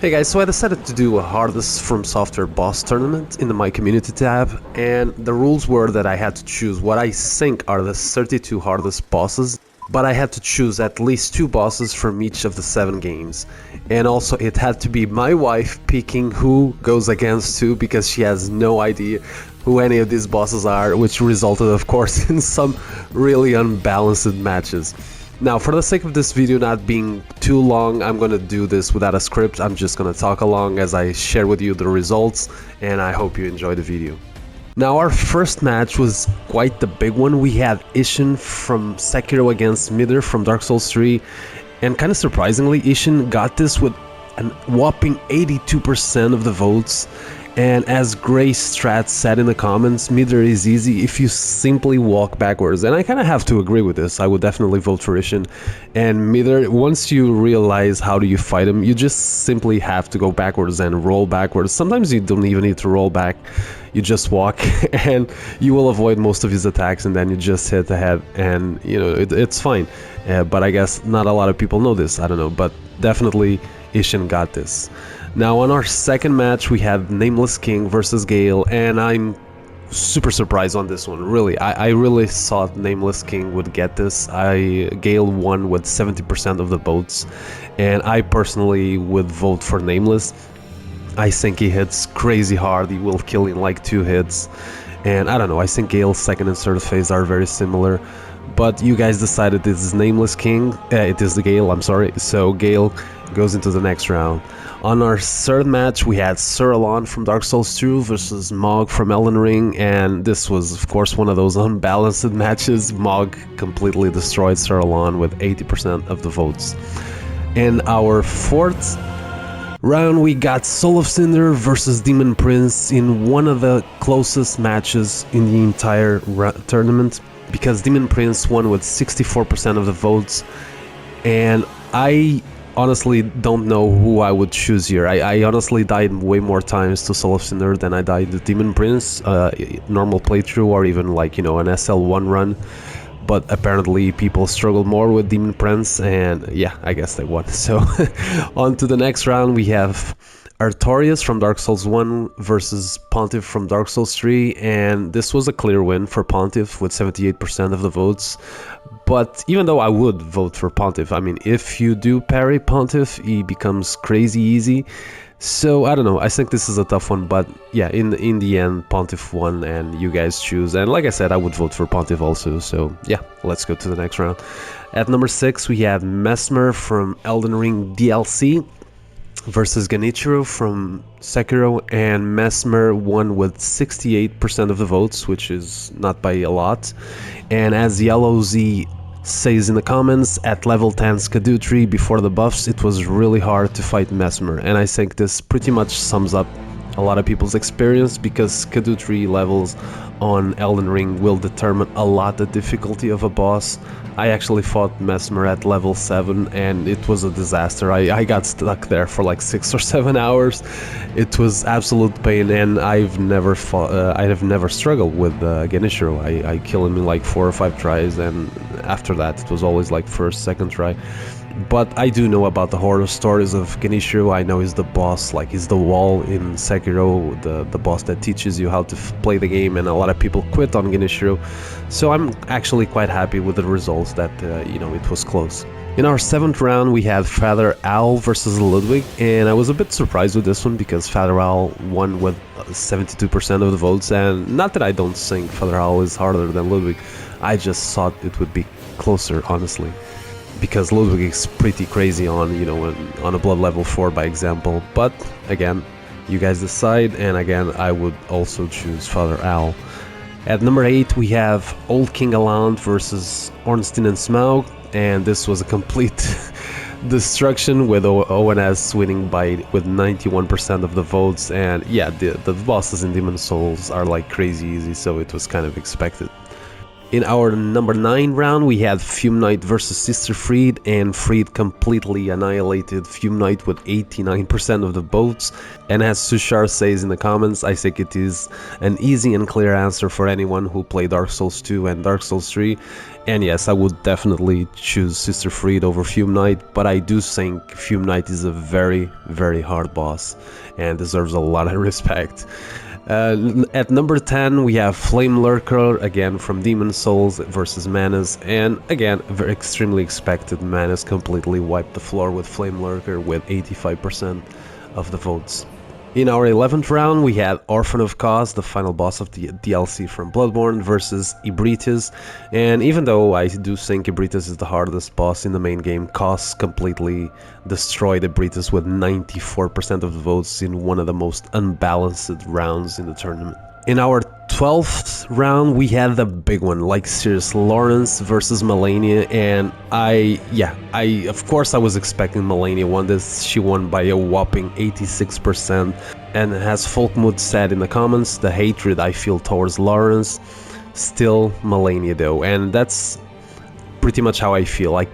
Hey guys, so I decided to do a hardest from software boss tournament in my community tab, and the rules were that I had to choose what I think are the 32 hardest bosses, but I had to choose at least 2 bosses from each of the 7 games. And also it had to be my wife picking who goes against who, because she has no idea who any of these bosses are, which resulted of course in some really unbalanced matches. Now, for the sake of this video not being too long, I'm gonna do this without a script. I'm just gonna talk along as I share with you the results, and I hope you enjoy the video. Now, our first match was quite the big one. We had Ishin from Sekiro against Midr from Dark Souls 3, and kind of surprisingly, Ishin got this with a whopping 82% of the votes. And as Grace Strat said in the comments, Midr is easy if you simply walk backwards. And I kind of have to agree with this. I would definitely vote for Ishin. And Midr, once you realize how do you fight him, you just simply have to go backwards and roll backwards. Sometimes you don't even need to roll back. You just walk and you will avoid most of his attacks, and then you just hit the head and, you know, it's fine. But I guess not a lot of people know this. I don't know. But definitely Ishin got this. Now, on our second match, we had Nameless King versus Gale, and I'm super surprised on this one. Really, I really thought Nameless King would get this. Gale won with 70% of the votes, and I personally would vote for Nameless. I think he hits crazy hard. He will kill in like 2 hits, and I don't know. I think Gale's second and third phase are very similar. But you guys decided this is Nameless King. It is the Gale, I'm sorry. So Gale goes into the next round. On our third match, we had Suralon from Dark Souls 2 versus Mog from Elden Ring, and this was, of course, one of those unbalanced matches. Mog completely destroyed Suralon with 80% of the votes. In our fourth round, we got Soul of Cinder versus Demon Prince in one of the closest matches in the entire tournament, because Demon Prince won with 64% of the votes, and I honestly don't know who I would choose here. I honestly died way more times to Soul of Cinder than I died to Demon Prince, normal playthrough or even like, you know, an SL1 run. But apparently people struggled more with Demon Prince, and yeah, I guess they won. So on to the next round, we have Artorias from Dark Souls 1 versus Pontiff from Dark Souls 3, and this was a clear win for Pontiff with 78% of the votes. But even though I would vote for Pontiff, I mean, if you do parry Pontiff, he becomes crazy easy. So I don't know, I think this is a tough one, but yeah, in the end, Pontiff won and you guys choose. And like I said, I would vote for Pontiff also, so yeah, let's go to the next round. At number 6, we have Mesmer from Elden Ring DLC versus Genichiro from Sekiro, and Mesmer won with 68% of the votes, which is not by a lot. And as Yellow Z says in the comments, at level 10 Skadutri before the buffs, it was really hard to fight Mesmer, and I think this pretty much sums up a lot of people's experience, because Skadutri levels on Elden Ring will determine a lot the difficulty of a boss. I actually fought Mesmer at level 7 and it was a disaster. I got stuck there for like 6 or 7 hours. It was absolute pain, and I've never struggled with Genichiro. I killed him in like 4 or 5 tries, and after that it was always like first, second try. But I do know about the horror stories of Genichiro. I know he's the boss, like he's the wall in Sekiro, the boss that teaches you how to play the game, and a lot of people quit on Genichiro. So I'm actually quite happy with the results that, you know, it was close. In our 7th round, we had Father Owl versus Ludwig, and I was a bit surprised with this one because Father Owl won with 72% of the votes, and not that I don't think Father Owl is harder than Ludwig, I just thought it would be closer, honestly. Because Ludwig is pretty crazy on, you know, on a blood level 4 by example, but again, you guys decide, and again, I would also choose Father Owl. At number 8, we have Old King Aland versus Ornstein and Smaug, and this was a complete destruction with ONS winning with 91% of the votes, and yeah, the bosses in Demon Souls are like crazy easy, so it was kind of expected. In our number 9 round, we had Fume Knight versus Sister Freed, and Freed completely annihilated Fume Knight with 89% of the votes. And as Sushar says in the comments, I think it is an easy and clear answer for anyone who played Dark Souls 2 and Dark Souls 3. And yes, I would definitely choose Sister Freed over Fume Knight, but I do think Fume Knight is a very, very hard boss and deserves a lot of respect. At number 10, we have Flame Lurker, again from Demon Souls versus Manus, and again, very extremely expected. Manus completely wiped the floor with Flame Lurker with 85% of the votes. In our 11th round, we had Orphan of Cause, the final boss of the DLC from Bloodborne, versus Ebritis. And even though I do think Ebritis is the hardest boss in the main game, Cause completely destroyed Ebritis with 94% of the votes in one of the most unbalanced rounds in the tournament. In our 12th round, we had the big one, like serious, Lawrence versus Melania, and I of course I was expecting Melania won this. She won by a whopping 86%, and as Folkmood said in the comments, the hatred I feel towards Lawrence, still Melania though, and that's pretty much how I feel. Like,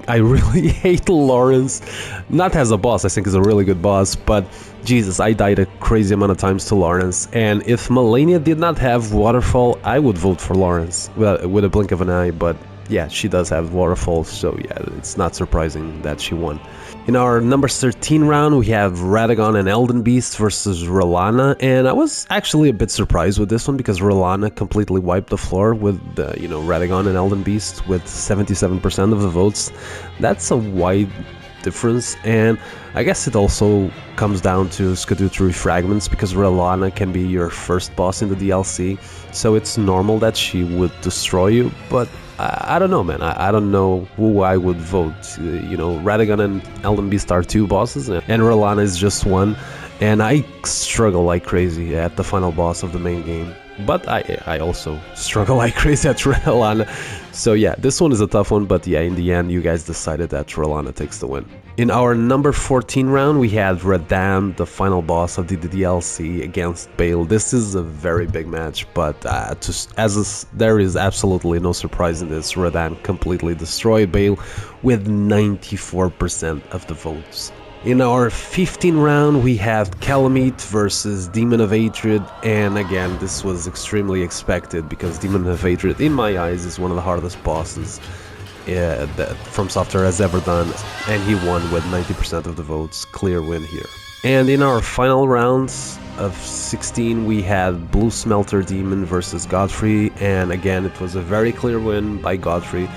I really hate Lawrence, not as a boss, I think he's a really good boss, but Jesus, I died a crazy amount of times to Lawrence, and if Melania did not have Waterfall, I would vote for Lawrence, with a blink of an eye, but yeah, she does have Waterfall, so yeah, it's not surprising that she won. In our number 13 round, we have Radagon and Elden Beast versus Rolana, and I was actually a bit surprised with this one because Rolana completely wiped the floor with Radagon and Elden Beast with 77% of the votes. That's a wide difference, and I guess it also comes down to Scadutrui Fragments because Rolana can be your first boss in the DLC, so it's normal that she would destroy you, but I don't know, man. I don't know who I would vote. Radagon and Elden Beast are two bosses, and Rolana is just one. And I struggle like crazy at the final boss of the main game. But I also struggle like crazy at Rolana. So yeah, this one is a tough one, but yeah, in the end, you guys decided that Rolana takes the win. In our number 14 round, we had Radahn, the final boss of the DLC, against Bale. This is a very big match, but there is absolutely no surprise in this. Radahn completely destroyed Bale with 94% of the votes. In our 15th round, we have Calamite versus Demon of Hatred, and again, this was extremely expected because Demon of Hatred, in my eyes, is one of the hardest bosses that FromSoftware has ever done, and he won with 90% of the votes. Clear win here. And in our final rounds of 16, we had Blue Smelter Demon versus Godfrey, and again, it was a very clear win by Godfrey.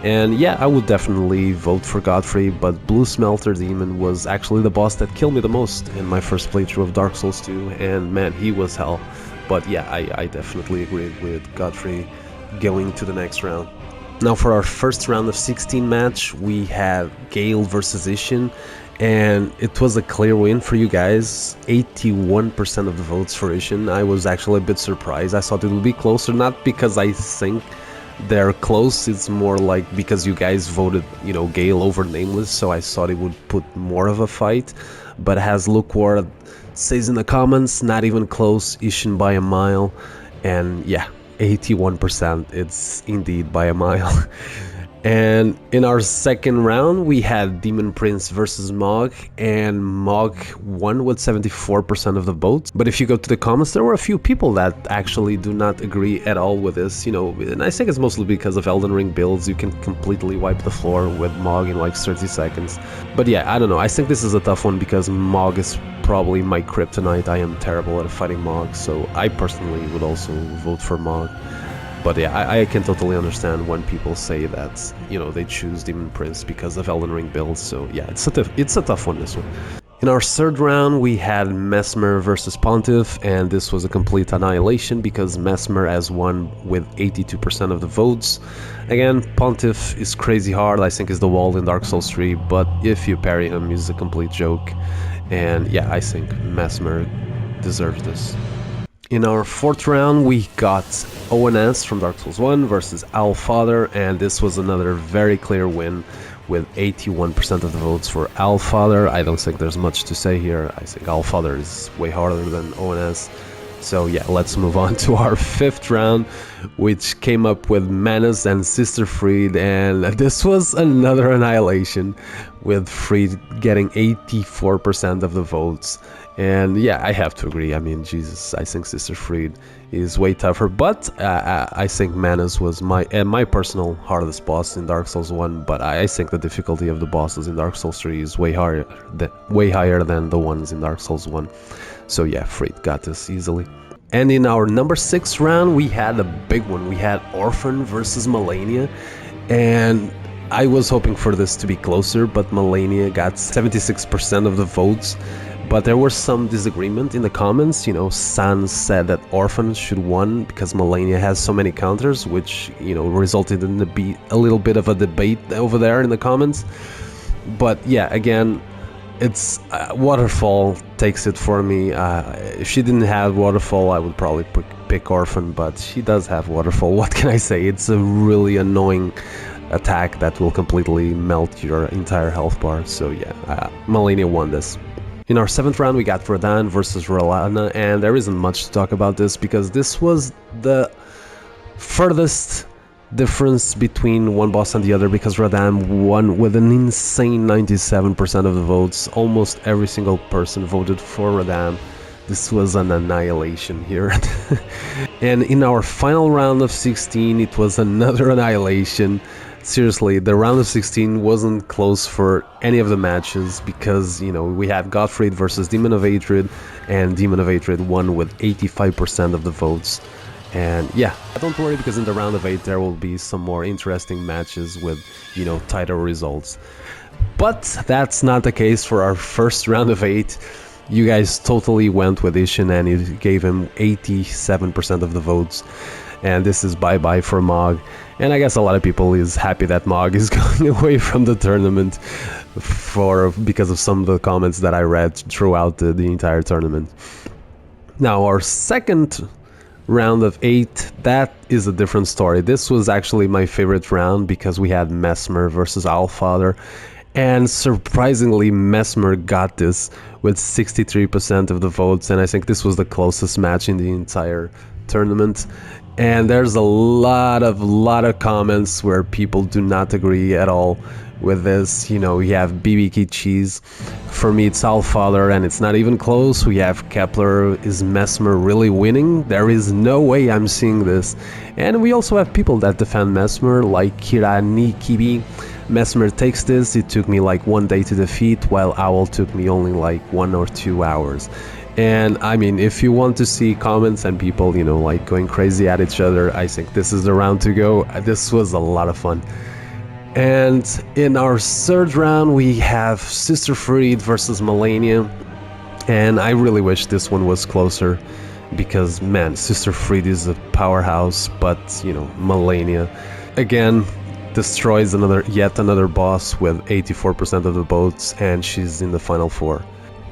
And yeah, I would definitely vote for Godfrey, but Blue Smelter Demon was actually the boss that killed me the most in my first playthrough of Dark Souls 2, and man, he was hell. But yeah, I definitely agreed with Godfrey going to the next round. Now for our first round of 16 match, we have Gale versus Ishin, and it was a clear win for you guys, 81% of the votes for Ishin. I was actually a bit surprised. I thought it would be closer, not because I think they're close, it's more like because you guys voted, Gale over Nameless, so I thought it would put more of a fight. But as Lukward says in the comments, not even close, Ishin by a mile, and yeah, 81%, it's indeed by a mile. And in our second round, we had Demon Prince versus Mog, and Mog won with 74% of the votes. But if you go to the comments, there were a few people that actually do not agree at all with this, and I think it's mostly because of Elden Ring builds. You can completely wipe the floor with Mog in like 30 seconds. But yeah, I don't know. I think this is a tough one because Mog is probably my kryptonite. I am terrible at fighting Mog, so I personally would also vote for Mog. But yeah, I can totally understand when people say that, they choose Demon Prince because of Elden Ring builds. So yeah, it's a tough one, this one. In our third round, we had Mesmer versus Pontiff, and this was a complete annihilation because Mesmer has won with 82% of the votes. Again, Pontiff is crazy hard. I think is the wall in Dark Souls 3, but if you parry him, he's a complete joke. And yeah, I think Mesmer deserves this. In our fourth round, we got ONS from Dark Souls 1 versus Allfather, and this was another very clear win with 81% of the votes for Allfather. I don't think there's much to say here. I think Allfather is way harder than ONS. So yeah, let's move on to our fifth round, which came up with Manus and Sister Fried, and this was another annihilation, with Fried getting 84% of the votes. And yeah, I have to agree. I mean, Jesus, I think Sister Fried is way tougher, but I think Manus was my personal hardest boss in Dark Souls 1, but I think the difficulty of the bosses in Dark Souls 3 is way higher than the ones in Dark Souls 1. So yeah, Fried got this easily. And in our number 6 round, we had a big one. We had Orphan versus Melania, and I was hoping for this to be closer, but Melania got 76% of the votes. But there was some disagreement in the comments. You know, San said that Orphan should win because Melania has so many counters, which, you know, resulted in a little bit of a debate over there in the comments. But yeah, again, it's Waterfall takes it for me. If she didn't have Waterfall, I would probably pick Orphan, but she does have Waterfall. What can I say? It's a really annoying attack that will completely melt your entire health bar. So yeah, Melania won this. In our 7th round, we got Radahn versus Rellana, and there isn't much to talk about this because this was the furthest difference between one boss and the other, because Radahn won with an insane 97% of the votes. Almost every single person voted for Radahn. This was an annihilation here. And in our final round of 16, it was another annihilation. Seriously, the round of 16 wasn't close for any of the matches because, you know, we had Gottfried versus Demon of Hatred, and Demon of Hatred won with 85% of the votes. And yeah, don't worry, because in the round of 8 there will be some more interesting matches with, you know, tighter results. But that's not the case for our first round of 8. You guys totally went with Ishin and you gave him 87% of the votes. And this is bye-bye for Mog. And I guess a lot of people is happy that Mog is going away from the tournament because of some of the comments that I read throughout the entire tournament. Now, our second round of 8, that is a different story. This was actually my favorite round because we had Mesmer versus Allfather. And surprisingly, Mesmer got this with 63% of the votes, and I think this was the closest match in the entire tournament. And there's a lot of comments where people do not agree at all with this. You know, we have BBQ Cheese. For me, it's Allfather, and it's not even close. We have Kepler. Is Mesmer really winning? There is no way I'm seeing this. And we also have people that defend Mesmer, like Kirani Kibi. Mesmer takes this. It took me like 1 day to defeat, while Owl took me only like 1 or 2 hours. And I mean, if you want to see comments and people, you know, like going crazy at each other, I think this is the round to go. This was a lot of fun. And in our 3rd round, we have Sister Fried versus Melania. And I really wish this one was closer because, man, Sister Fried is a powerhouse, but, you know, Melania, again, destroys yet another boss with 84% of the votes, and she's in the final 4.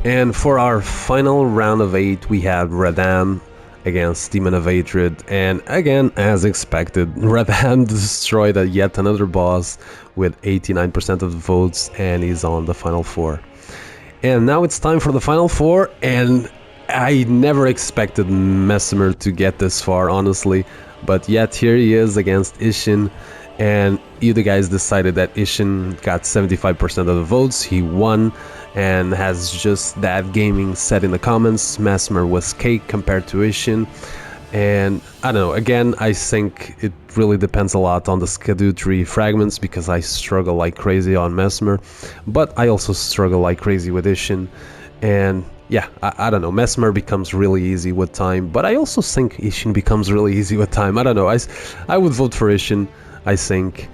And for our final round of 8, we have Radahn against Demon of Hatred, and again, as expected, Radahn destroyed yet another boss with 89% of the votes, and he's on the final 4. And now it's time for the final 4, and I never expected Mesmer to get this far, honestly, but yet here he is against Ishin. And you guys decided that Ishin got 75% of the votes. He won and has just that gaming said in the comments. Mesmer was cake compared to Ishin. And I don't know, again, I think it really depends a lot on the Skadu tree fragments because I struggle like crazy on Mesmer. But I also struggle like crazy with Ishin. And yeah, I don't know, Mesmer becomes really easy with time. But I also think Ishin becomes really easy with time. I don't know, I would vote for Ishin, I think.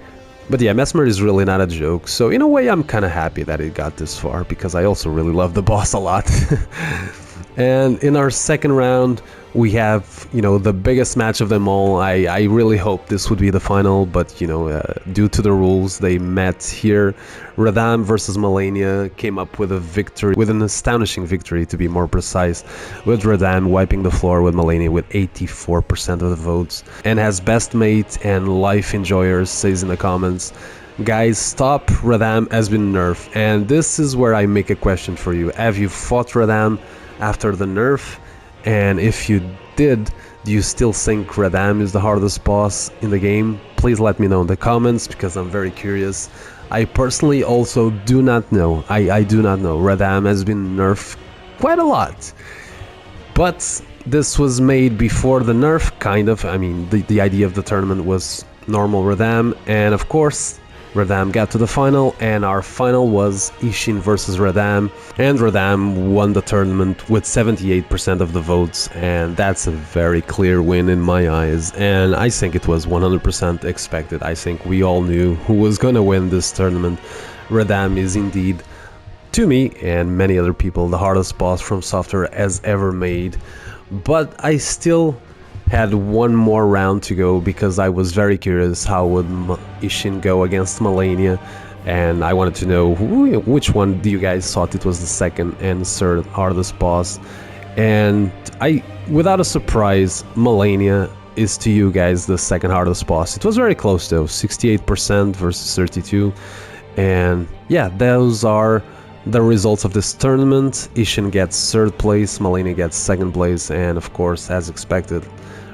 But yeah, Mesmer is really not a joke, so in a way I'm kind of happy that it got this far, because I also really love the boss a lot. And in our 2nd round, we have, you know, the biggest match of them all. I really hope this would be the final, but, you know, due to the rules, they met here. Radahn versus Melania came up with a victory, with an astonishing victory to be more precise, with Radahn wiping the floor with Melania with 84% of the votes. And as best mate and life enjoyers says in the comments, guys, stop, Radahn has been nerfed. And this is where I make a question for you. Have you fought Radahn after the nerf? And if you did, do you still think Radam is the hardest boss in the game? Please let me know in the comments, because I'm very curious. I personally also do not know. I do not know. Radam has been nerfed quite a lot. But this was made before the nerf, kind of. I mean, the idea of the tournament was normal Radam, and of course, Radam got to the final, and our final was Ishin versus Radam, and Radam won the tournament with 78% of the votes, and that's a very clear win in my eyes, and I think it was 100% expected. I think we all knew who was gonna win this tournament. Radam is indeed, to me and many other people, the hardest boss FromSoftware has ever made, but I still had one more round to go because I was very curious how would Ishin go against Malenia, and I wanted to know which one do you guys thought it was the second and third hardest boss. And without a surprise, Malenia is to you guys the second hardest boss. It was very close though, 68% versus 32%, and yeah, those are the results of this tournament. Ishin gets third place, Malenia gets second place, and of course, as expected,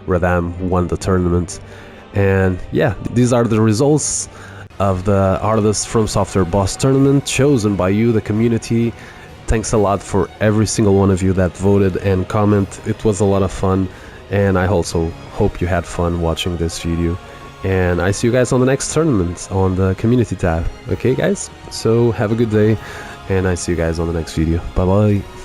Radam won the tournament. And yeah, these are the results of the hardest FromSoftware boss tournament chosen by you, the community. Thanks a lot for every single one of you that voted and comment. It was a lot of fun, and I also hope you had fun watching this video. And I see you guys on the next tournament on the community tab. Okay guys, so have a good day, and I see you guys on the next video. Bye bye.